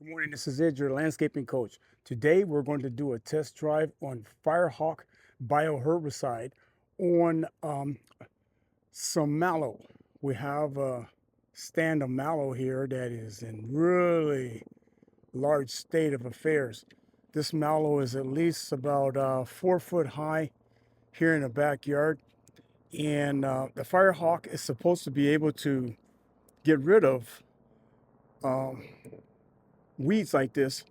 Good morning, this is Ed, your landscaping coach. Today we're going to do a test drive on FireHawk Bio-Herbicide on some mallow. We have a stand of mallow here that is in really large state of affairs. This mallow is at least about 4 foot high here in the backyard, and the FireHawk is supposed to be able to get rid of um, weeds like this.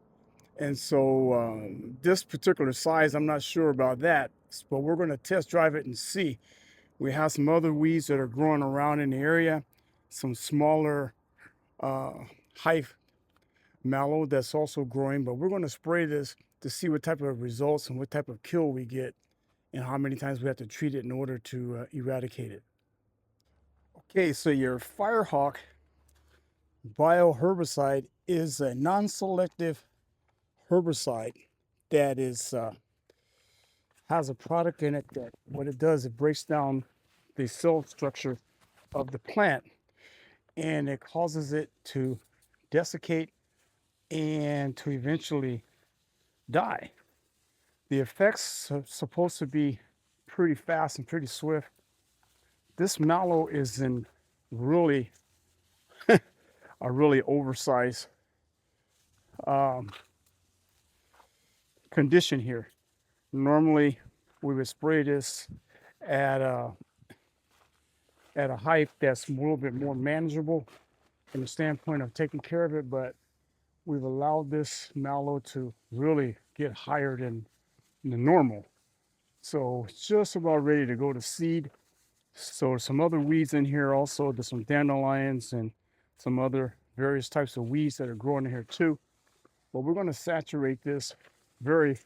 And so this particular size, I'm not sure about that, but we're going to test drive it and see. We have some other weeds that are growing around in the area, some smaller hive mallow that's also growing, but we're going to spray this to see what type of results and what type of kill we get and how many times we have to treat it in order to eradicate it. Okay, so your FireHawk Bio-Herbicide is a non-selective herbicide that is has a product in it that what it does, it breaks down the cell structure of the plant and it causes it to desiccate and to eventually die. The effects are supposed to be pretty fast and pretty swift. This mallow is in really a really oversized condition here. Normally we would spray this at a height that's a little bit more manageable from the standpoint of taking care of it, but we've allowed this mallow to really get higher than the normal. So it's just about ready to go to seed. So some other weeds in here also. There's some dandelions and some other various types of weeds that are growing in here too. But we're going to saturate this very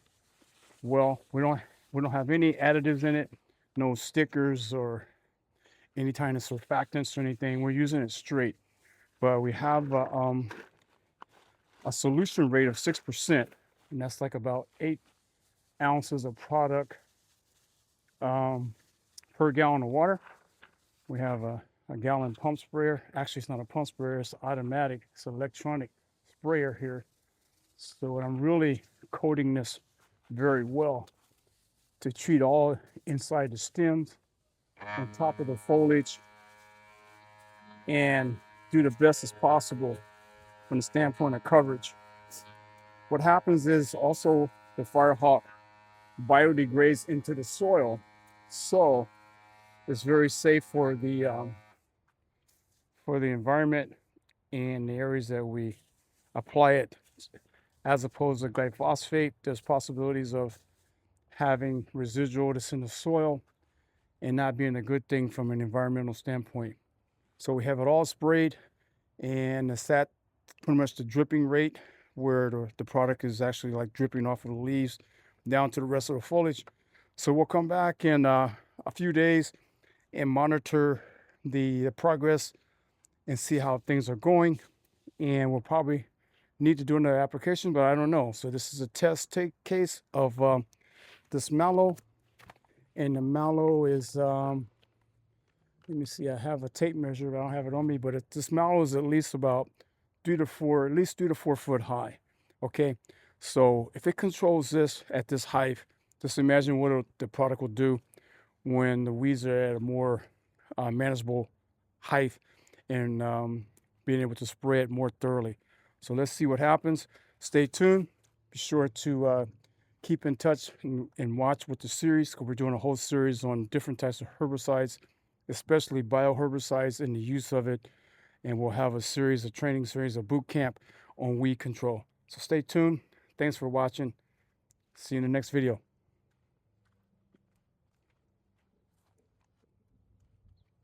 well. We don't have any additives in it, no stickers or any kind of surfactants or anything. We're using it straight, but we have a solution rate of 6%, and that's like about 8 ounces of product per gallon of water. We have a gallon pump sprayer. Actually, it's not a pump sprayer, it's automatic, it's an electronic sprayer here. So I'm really coating this very well to treat all inside the stems, on top of the foliage, and do the best as possible from the standpoint of coverage. What happens is also the FireHawk biodegrades into the soil, so it's very safe for the environment and the areas that we apply it. As opposed to glyphosate, there's possibilities of having residual that's in the soil and not being a good thing from an environmental standpoint. So we have it all sprayed, and it's at pretty much the dripping rate where the product is actually like dripping off of the leaves down to the rest of the foliage. So we'll come back in a few days and monitor the progress and see how things are going. And we'll probably need to do another application, but I don't know. So this is a test case of this mallow, and the mallow is let me see, I have a tape measure, but I don't have it on me, but this mallow is at least about 3 to 4 foot high. Okay, so if it controls this at this height, just imagine what the product will do when the weeds are at a more manageable height, and being able to spray it more thoroughly. So let's see what happens. Stay tuned. Be sure to keep in touch and watch with the series, because we're doing a whole series on different types of herbicides, especially bioherbicides and the use of it. And we'll have a training series, a boot camp on weed control. So stay tuned. Thanks for watching. See you in the next video.